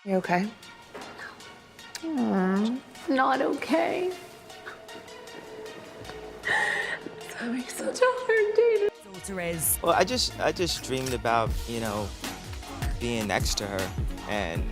You okay? Not okay. It's having such a hard day. Well, I just dreamed about, being next to her, and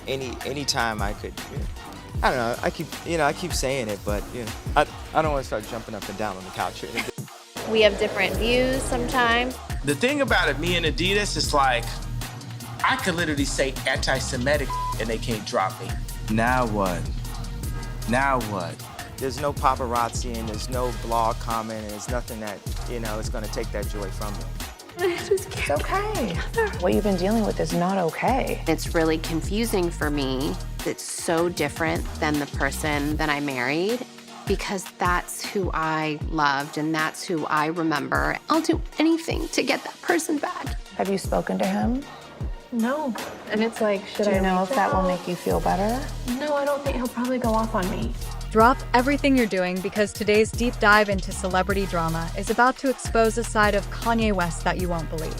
anytime I could, I don't know. I keep saying it, but I don't want to start jumping up and down on the couch or anything. We have different views sometimes. The thing about it, me and Adidas, is like, I could literally say anti-Semitic and they can't drop me. Now what? Now what? There's no paparazzi and there's no blog comment, and there's nothing that, is going to take that joy from me. I just It's can't. okay. What you've been dealing with is not okay. It's really confusing for me. It's so different than the person that I married, because that's who I loved and that's who I remember. I'll do anything to get that person back. Have you spoken to him? No. And it's like, should Do I you know reach if that will out? make you feel better? No, I don't think he'll probably go off on me. Drop everything you're doing, because today's deep dive into celebrity drama is about to expose a side of Kanye West that you won't believe.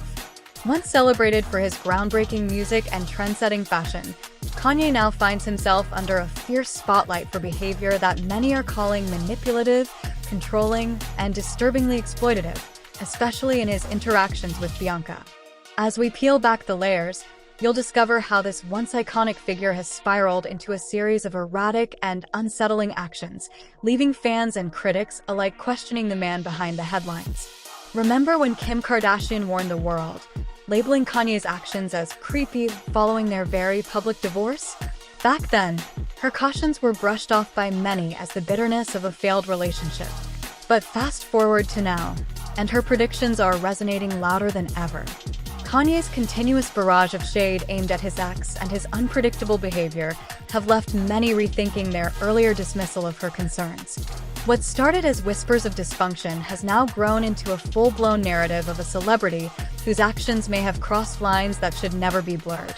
Once celebrated for his groundbreaking music and trend-setting fashion, Kanye now finds himself under a fierce spotlight for behavior that many are calling manipulative, controlling, and disturbingly exploitative, especially in his interactions with Bianca. As we peel back the layers, you'll discover how this once iconic figure has spiraled into a series of erratic and unsettling actions, leaving fans and critics alike questioning the man behind the headlines. Remember when Kim Kardashian warned the world, labeling Kanye's actions as creepy following their very public divorce? Back then, her cautions were brushed off by many as the bitterness of a failed relationship. But fast forward to now, and her predictions are resonating louder than ever. Kanye's continuous barrage of shade aimed at his ex and his unpredictable behavior have left many rethinking their earlier dismissal of her concerns. What started as whispers of dysfunction has now grown into a full-blown narrative of a celebrity whose actions may have crossed lines that should never be blurred.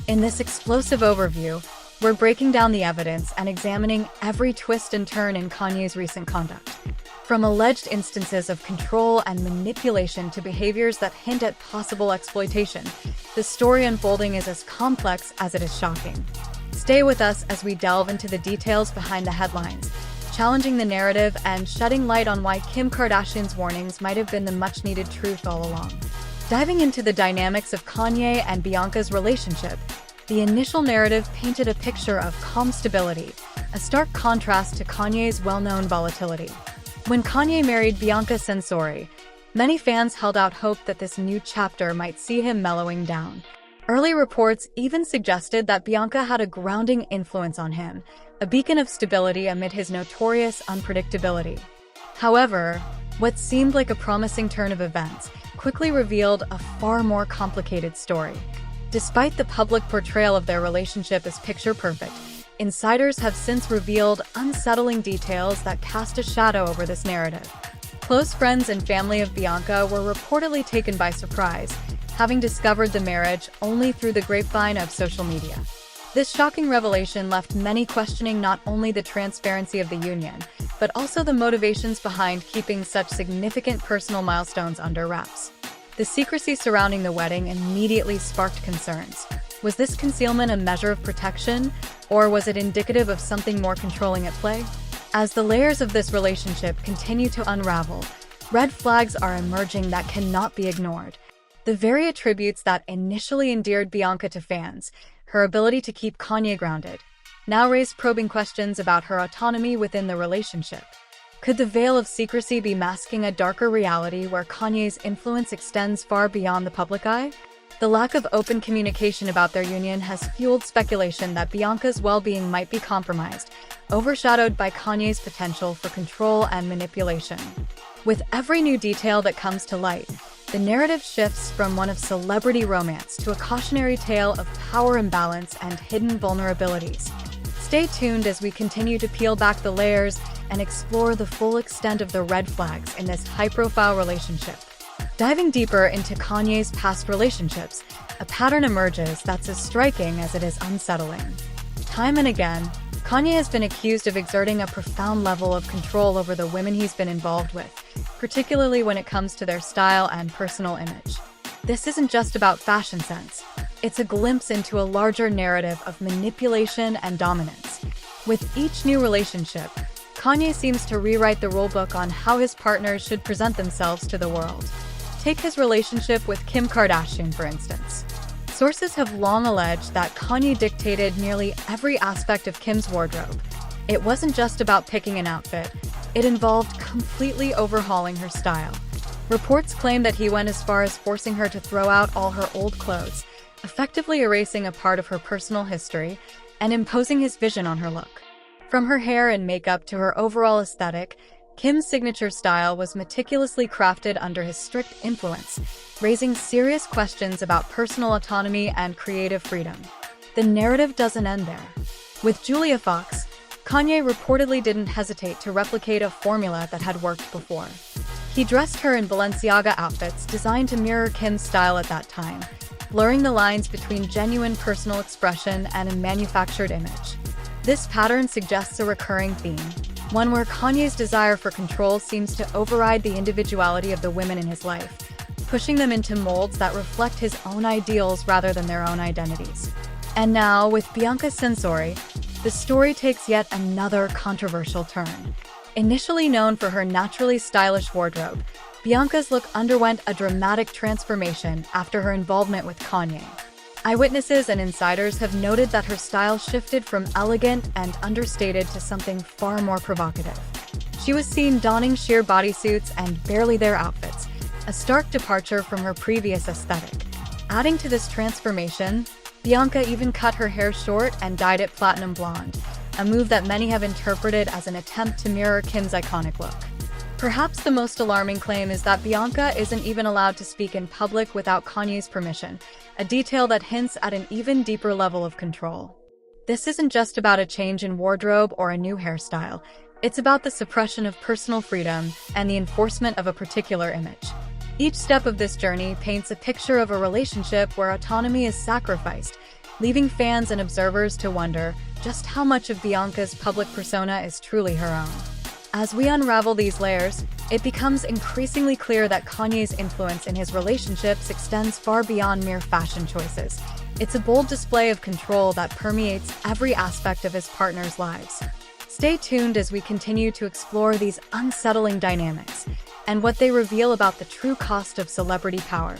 In this explosive overview, we're breaking down the evidence and examining every twist and turn in Kanye's recent conduct. From alleged instances of control and manipulation to behaviors that hint at possible exploitation, the story unfolding is as complex as it is shocking. Stay with us as we delve into the details behind the headlines, challenging the narrative and shedding light on why Kim Kardashian's warnings might have been the much-needed truth all along. Diving into the dynamics of Kanye and Bianca's relationship, the initial narrative painted a picture of calm stability, a stark contrast to Kanye's well-known volatility. When Kanye married Bianca Censori, many fans held out hope that this new chapter might see him mellowing down. Early reports even suggested that Bianca had a grounding influence on him, a beacon of stability amid his notorious unpredictability. However, what seemed like a promising turn of events quickly revealed a far more complicated story. Despite the public portrayal of their relationship as picture-perfect, insiders have since revealed unsettling details that cast a shadow over this narrative. Close friends and family of Bianca were reportedly taken by surprise, having discovered the marriage only through the grapevine of social media. This shocking revelation left many questioning not only the transparency of the union, but also the motivations behind keeping such significant personal milestones under wraps. The secrecy surrounding the wedding immediately sparked concerns. Was this concealment a measure of protection, or was it indicative of something more controlling at play? As the layers of this relationship continue to unravel, red flags are emerging that cannot be ignored. The very attributes that initially endeared Bianca to fans, her ability to keep Kanye grounded, now raise probing questions about her autonomy within the relationship. Could the veil of secrecy be masking a darker reality where Kanye's influence extends far beyond the public eye? The lack of open communication about their union has fueled speculation that Bianca's well-being might be compromised, overshadowed by Kanye's potential for control and manipulation. With every new detail that comes to light, the narrative shifts from one of celebrity romance to a cautionary tale of power imbalance and hidden vulnerabilities. Stay tuned as we continue to peel back the layers and explore the full extent of the red flags in this high-profile relationship. Diving deeper into Kanye's past relationships, a pattern emerges that's as striking as it is unsettling. Time and again, Kanye has been accused of exerting a profound level of control over the women he's been involved with, particularly when it comes to their style and personal image. This isn't just about fashion sense. It's a glimpse into a larger narrative of manipulation and dominance. With each new relationship, Kanye seems to rewrite the rulebook on how his partners should present themselves to the world. Take his relationship with Kim Kardashian, for instance. Sources have long alleged that Kanye dictated nearly every aspect of Kim's wardrobe. It wasn't just about picking an outfit, it involved completely overhauling her style. Reports claim that he went as far as forcing her to throw out all her old clothes, effectively erasing a part of her personal history and imposing his vision on her look. From her hair and makeup to her overall aesthetic, Kim's signature style was meticulously crafted under his strict influence, raising serious questions about personal autonomy and creative freedom. The narrative doesn't end there. With Julia Fox, Kanye reportedly didn't hesitate to replicate a formula that had worked before. He dressed her in Balenciaga outfits designed to mirror Kim's style at that time, blurring the lines between genuine personal expression and a manufactured image. This pattern suggests a recurring theme, one where Kanye's desire for control seems to override the individuality of the women in his life, pushing them into molds that reflect his own ideals rather than their own identities. And now, with Bianca Censori, the story takes yet another controversial turn. Initially known for her naturally stylish wardrobe, Bianca's look underwent a dramatic transformation after her involvement with Kanye. Eyewitnesses and insiders have noted that her style shifted from elegant and understated to something far more provocative. She was seen donning sheer bodysuits and barely there outfits, a stark departure from her previous aesthetic. Adding to this transformation, Bianca even cut her hair short and dyed it platinum blonde, a move that many have interpreted as an attempt to mirror Kim's iconic look. Perhaps the most alarming claim is that Bianca isn't even allowed to speak in public without Kanye's permission, a detail that hints at an even deeper level of control. This isn't just about a change in wardrobe or a new hairstyle. It's about the suppression of personal freedom and the enforcement of a particular image. Each step of this journey paints a picture of a relationship where autonomy is sacrificed, leaving fans and observers to wonder just how much of Bianca's public persona is truly her own. As we unravel these layers, it becomes increasingly clear that Kanye's influence in his relationships extends far beyond mere fashion choices. It's a bold display of control that permeates every aspect of his partners' lives. Stay tuned as we continue to explore these unsettling dynamics and what they reveal about the true cost of celebrity power.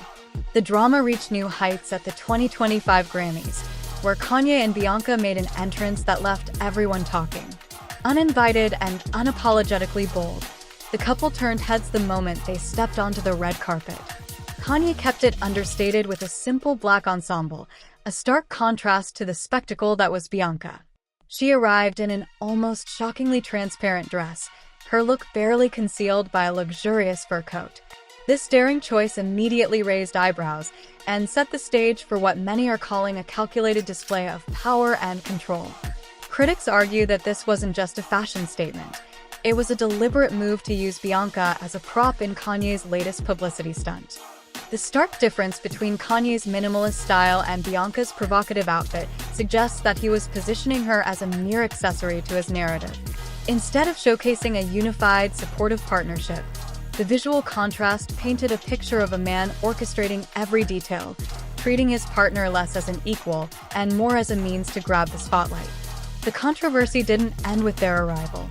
The drama reached new heights at the 2025 Grammys, where Kanye and Bianca made an entrance that left everyone talking. Uninvited and unapologetically bold, the couple turned heads the moment they stepped onto the red carpet. Kanye kept it understated with a simple black ensemble, a stark contrast to the spectacle that was Bianca. She arrived in an almost shockingly transparent dress, her look barely concealed by a luxurious fur coat. This daring choice immediately raised eyebrows and set the stage for what many are calling a calculated display of power and control. Critics argue that this wasn't just a fashion statement. It was a deliberate move to use Bianca as a prop in Kanye's latest publicity stunt. The stark difference between Kanye's minimalist style and Bianca's provocative outfit suggests that he was positioning her as a mere accessory to his narrative. Instead of showcasing a unified, supportive partnership, the visual contrast painted a picture of a man orchestrating every detail, treating his partner less as an equal and more as a means to grab the spotlight. The controversy didn't end with their arrival.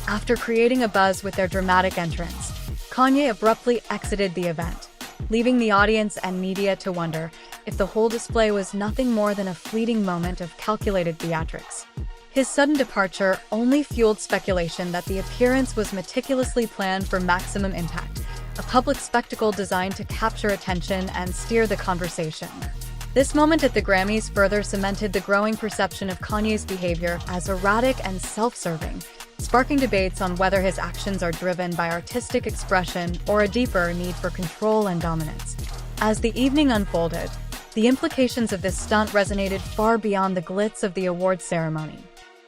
After creating a buzz with their dramatic entrance, Kanye abruptly exited the event, leaving the audience and media to wonder if the whole display was nothing more than a fleeting moment of calculated theatrics. His sudden departure only fueled speculation that the appearance was meticulously planned for maximum impact, a public spectacle designed to capture attention and steer the conversation. This moment at the Grammys further cemented the growing perception of Kanye's behavior as erratic and self-serving, sparking debates on whether his actions are driven by artistic expression or a deeper need for control and dominance. As the evening unfolded, the implications of this stunt resonated far beyond the glitz of the awards ceremony.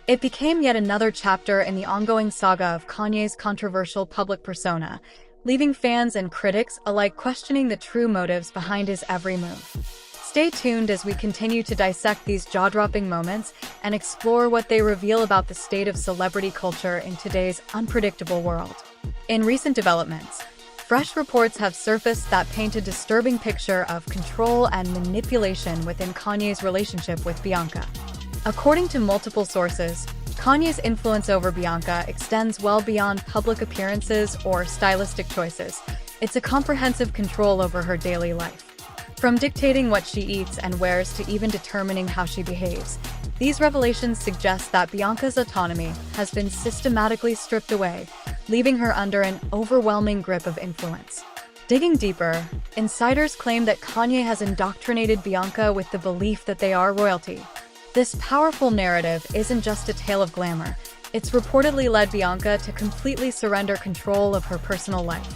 It became yet another chapter in the ongoing saga of Kanye's controversial public persona, leaving fans and critics alike questioning the true motives behind his every move. Stay tuned as we continue to dissect these jaw-dropping moments and explore what they reveal about the state of celebrity culture in today's unpredictable world. In recent developments, fresh reports have surfaced that paint a disturbing picture of control and manipulation within Kanye's relationship with Bianca. According to multiple sources, Kanye's influence over Bianca extends well beyond public appearances or stylistic choices. It's a comprehensive control over her daily life. From dictating what she eats and wears to even determining how she behaves, these revelations suggest that Bianca's autonomy has been systematically stripped away, leaving her under an overwhelming grip of influence. Digging deeper, insiders claim that Kanye has indoctrinated Bianca with the belief that they are royalty. This powerful narrative isn't just a tale of glamour. It's reportedly led Bianca to completely surrender control of her personal life.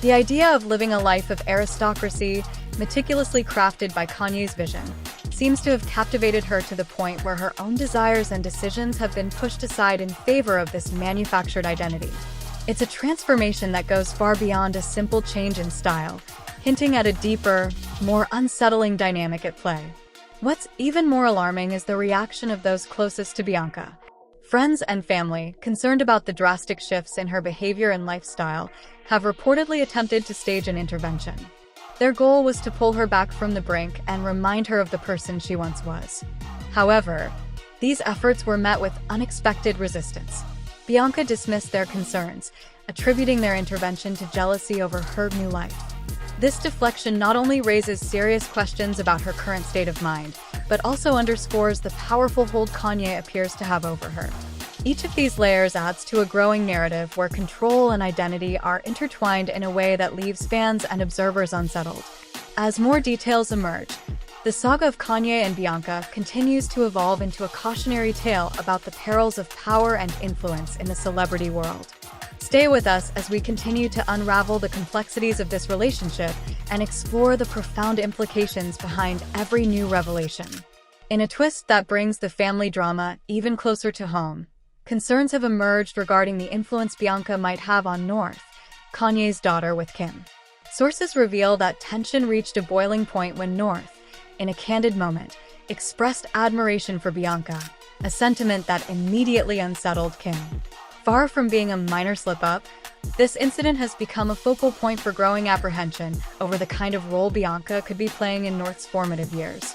The idea of living a life of aristocracy, meticulously crafted by Kanye's vision, seems to have captivated her to the point where her own desires and decisions have been pushed aside in favor of this manufactured identity. It's a transformation that goes far beyond a simple change in style, hinting at a deeper, more unsettling dynamic at play. What's even more alarming is the reaction of those closest to Bianca. Friends and family, concerned about the drastic shifts in her behavior and lifestyle, have reportedly attempted to stage an intervention. Their goal was to pull her back from the brink and remind her of the person she once was. However, these efforts were met with unexpected resistance. Bianca dismissed their concerns, attributing their intervention to jealousy over her new life. This deflection not only raises serious questions about her current state of mind, but also underscores the powerful hold Kanye appears to have over her. Each of these layers adds to a growing narrative where control and identity are intertwined in a way that leaves fans and observers unsettled. As more details emerge, the saga of Kanye and Bianca continues to evolve into a cautionary tale about the perils of power and influence in the celebrity world. Stay with us as we continue to unravel the complexities of this relationship and explore the profound implications behind every new revelation. In a twist that brings the family drama even closer to home, concerns have emerged regarding the influence Bianca might have on North, Kanye's daughter with Kim. Sources reveal that tension reached a boiling point when North, in a candid moment, expressed admiration for Bianca, a sentiment that immediately unsettled Kim. Far from being a minor slip-up, this incident has become a focal point for growing apprehension over the kind of role Bianca could be playing in North's formative years.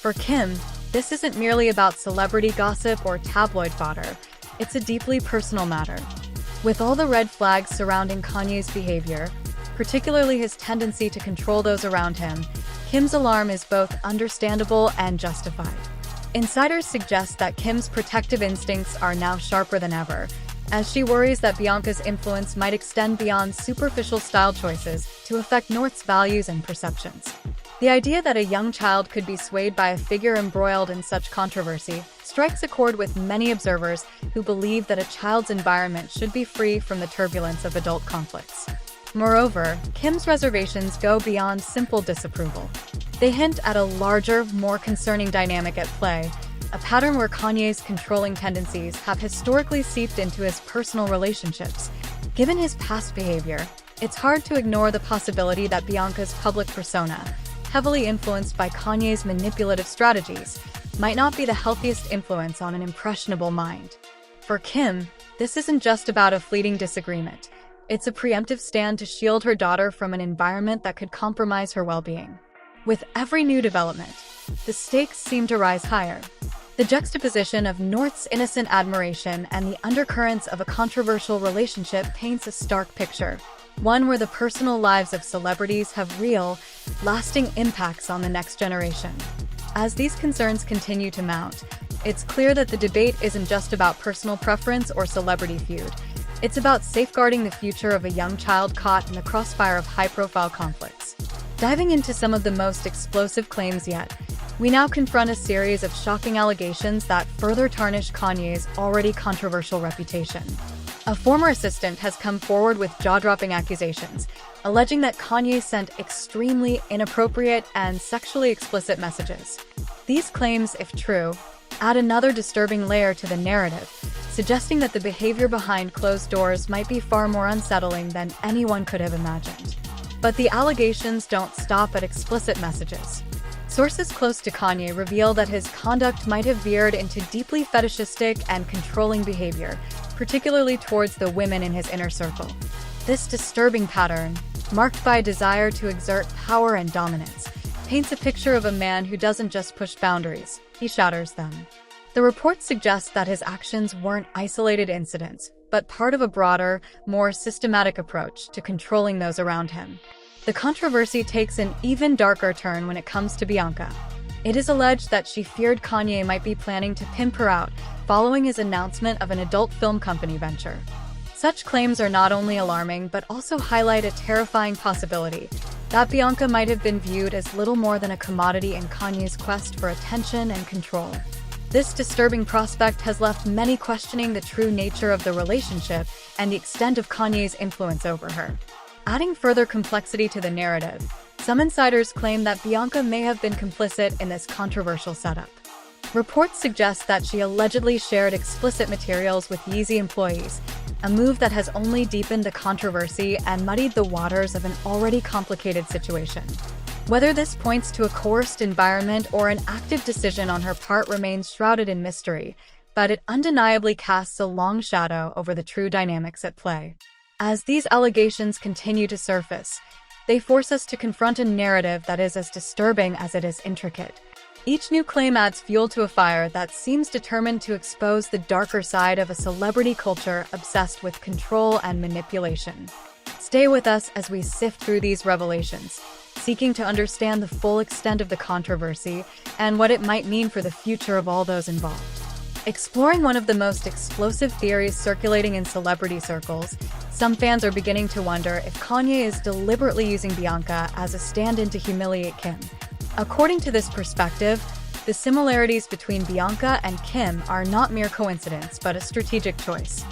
For Kim, this isn't merely about celebrity gossip or tabloid fodder. It's a deeply personal matter. With all the red flags surrounding Kanye's behavior, particularly his tendency to control those around him, Kim's alarm is both understandable and justified. Insiders suggest that Kim's protective instincts are now sharper than ever, as she worries that Bianca's influence might extend beyond superficial style choices to affect North's values and perceptions. The idea that a young child could be swayed by a figure embroiled in such controversy strikes a chord with many observers who believe that a child's environment should be free from the turbulence of adult conflicts. Moreover, Kim's reservations go beyond simple disapproval. They hint at a larger, more concerning dynamic at play, a pattern where Kanye's controlling tendencies have historically seeped into his personal relationships. Given his past behavior, it's hard to ignore the possibility that Bianca's public persona, heavily influenced by Kanye's manipulative strategies, might not be the healthiest influence on an impressionable mind. For Kim, this isn't just about a fleeting disagreement. It's a preemptive stand to shield her daughter from an environment that could compromise her well-being. With every new development, the stakes seem to rise higher. The juxtaposition of North's innocent admiration and the undercurrents of a controversial relationship paints a stark picture, one where the personal lives of celebrities have real, lasting impacts on the next generation. As these concerns continue to mount, it's clear that the debate isn't just about personal preference or celebrity feud. It's about safeguarding the future of a young child caught in the crossfire of high-profile conflicts. Diving into some of the most explosive claims yet, we now confront a series of shocking allegations that further tarnish Kanye's already controversial reputation. A former assistant has come forward with jaw-dropping accusations, alleging that Kanye sent extremely inappropriate and sexually explicit messages. These claims, if true, add another disturbing layer to the narrative, suggesting that the behavior behind closed doors might be far more unsettling than anyone could have imagined. But the allegations don't stop at explicit messages. Sources close to Kanye reveal that his conduct might have veered into deeply fetishistic and controlling behavior, particularly towards the women in his inner circle. This disturbing pattern, marked by a desire to exert power and dominance, paints a picture of a man who doesn't just push boundaries, he shatters them. The report suggests that his actions weren't isolated incidents, but part of a broader, more systematic approach to controlling those around him. The controversy takes an even darker turn when it comes to Bianca. It is alleged that she feared Kanye might be planning to pimp her out following his announcement of an adult film company venture. Such claims are not only alarming, but also highlight a terrifying possibility that Bianca might have been viewed as little more than a commodity in Kanye's quest for attention and control. This disturbing prospect has left many questioning the true nature of the relationship and the extent of Kanye's influence over her. Adding further complexity to the narrative, some insiders claim that Bianca may have been complicit in this controversial setup. Reports suggest that she allegedly shared explicit materials with Yeezy employees, a move that has only deepened the controversy and muddied the waters of an already complicated situation. Whether this points to a coerced environment or an active decision on her part remains shrouded in mystery, but it undeniably casts a long shadow over the true dynamics at play. As these allegations continue to surface, they force us to confront a narrative that is as disturbing as it is intricate. Each new claim adds fuel to a fire that seems determined to expose the darker side of a celebrity culture obsessed with control and manipulation. Stay with us as we sift through these revelations, seeking to understand the full extent of the controversy and what it might mean for the future of all those involved. Exploring one of the most explosive theories circulating in celebrity circles, some fans are beginning to wonder if Kanye is deliberately using Bianca as a stand-in to humiliate Kim. According to this perspective, the similarities between Bianca and Kim are not mere coincidence, but a strategic choice.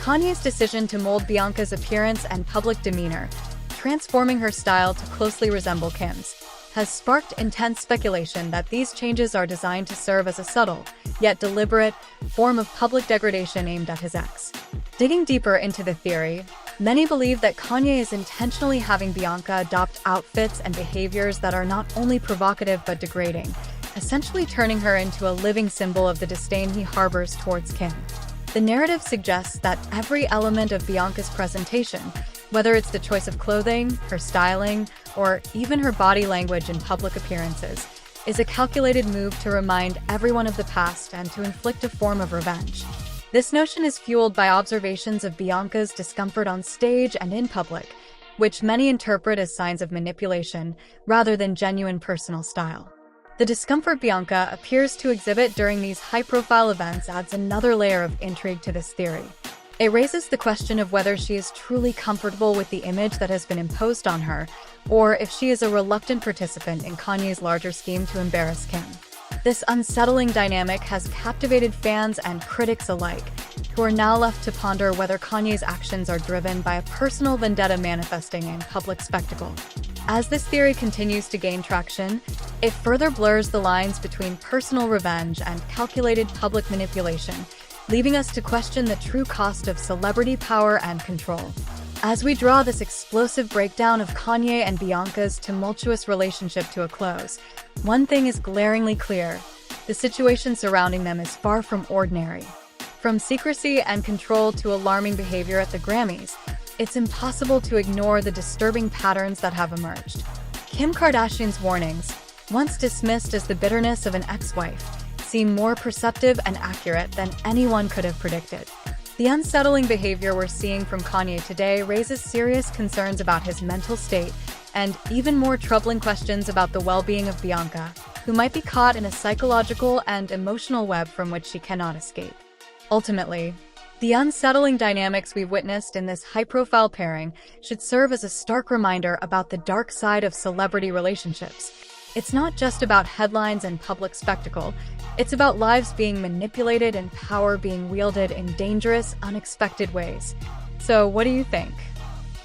Kanye's decision to mold Bianca's appearance and public demeanor, transforming her style to closely resemble Kim's, has sparked intense speculation that these changes are designed to serve as a subtle, yet deliberate, form of public degradation aimed at his ex. Digging deeper into the theory, many believe that Kanye is intentionally having Bianca adopt outfits and behaviors that are not only provocative but degrading, essentially turning her into a living symbol of the disdain he harbors towards Kim. The narrative suggests that every element of Bianca's presentation, whether it's the choice of clothing, her styling, or even her body language in public appearances, is a calculated move to remind everyone of the past and to inflict a form of revenge. This notion is fueled by observations of Bianca's discomfort on stage and in public, which many interpret as signs of manipulation rather than genuine personal style. The discomfort Bianca appears to exhibit during these high-profile events adds another layer of intrigue to this theory. It raises the question of whether she is truly comfortable with the image that has been imposed on her, or if she is a reluctant participant in Kanye's larger scheme to embarrass Kim. This unsettling dynamic has captivated fans and critics alike, who are now left to ponder whether Kanye's actions are driven by a personal vendetta manifesting in public spectacle. As this theory continues to gain traction, it further blurs the lines between personal revenge and calculated public manipulation, leaving us to question the true cost of celebrity power and control. As we draw this explosive breakdown of Kanye and Bianca's tumultuous relationship to a close, one thing is glaringly clear: the situation surrounding them is far from ordinary. From secrecy and control to alarming behavior at the Grammys, it's impossible to ignore the disturbing patterns that have emerged. Kim Kardashian's warnings, once dismissed as the bitterness of an ex-wife, seem more perceptive and accurate than anyone could have predicted. The unsettling behavior we're seeing from Kanye today raises serious concerns about his mental state and even more troubling questions about the well-being of Bianca, who might be caught in a psychological and emotional web from which she cannot escape. Ultimately, the unsettling dynamics we've witnessed in this high-profile pairing should serve as a stark reminder about the dark side of celebrity relationships. It's not just about headlines and public spectacle. It's about lives being manipulated and power being wielded in dangerous, unexpected ways. So what do you think?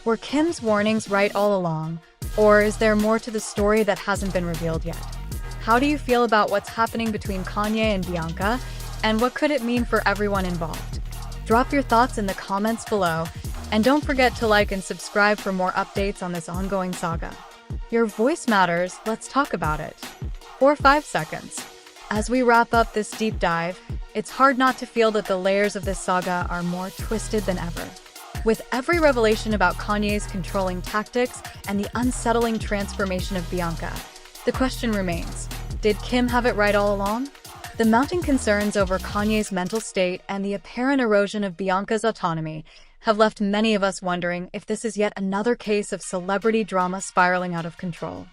Were Kim's warnings right all along, or is there more to the story that hasn't been revealed yet? How do you feel about what's happening between Kanye and Bianca, and what could it mean for everyone involved? Drop your thoughts in the comments below, and don't forget to like and subscribe for more updates on this ongoing saga. Your voice matters, let's talk about it. For 5 seconds. As we wrap up this deep dive, it's hard not to feel that the layers of this saga are more twisted than ever. With every revelation about Kanye's controlling tactics and the unsettling transformation of Bianca, the question remains, did Kim have it right all along? The mounting concerns over Kanye's mental state and the apparent erosion of Bianca's autonomy have left many of us wondering if this is yet another case of celebrity drama spiraling out of control.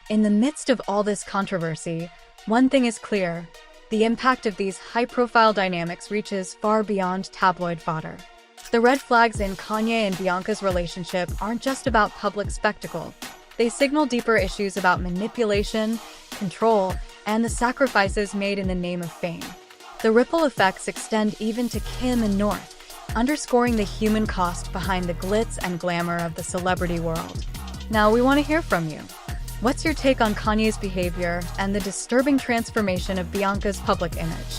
In the midst of all this controversy, one thing is clear: the impact of these high-profile dynamics reaches far beyond tabloid fodder. The red flags in Kanye and Bianca's relationship aren't just about public spectacle. They signal deeper issues about manipulation, control, and the sacrifices made in the name of fame. The ripple effects extend even to Kim and North, underscoring the human cost behind the glitz and glamour of the celebrity world. Now, we want to hear from you. What's your take on Kanye's behavior and the disturbing transformation of Bianca's public image?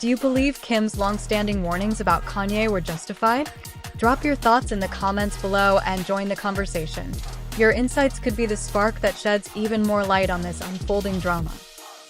Do you believe Kim's long-standing warnings about Kanye were justified? Drop your thoughts in the comments below and join the conversation. Your insights could be the spark that sheds even more light on this unfolding drama.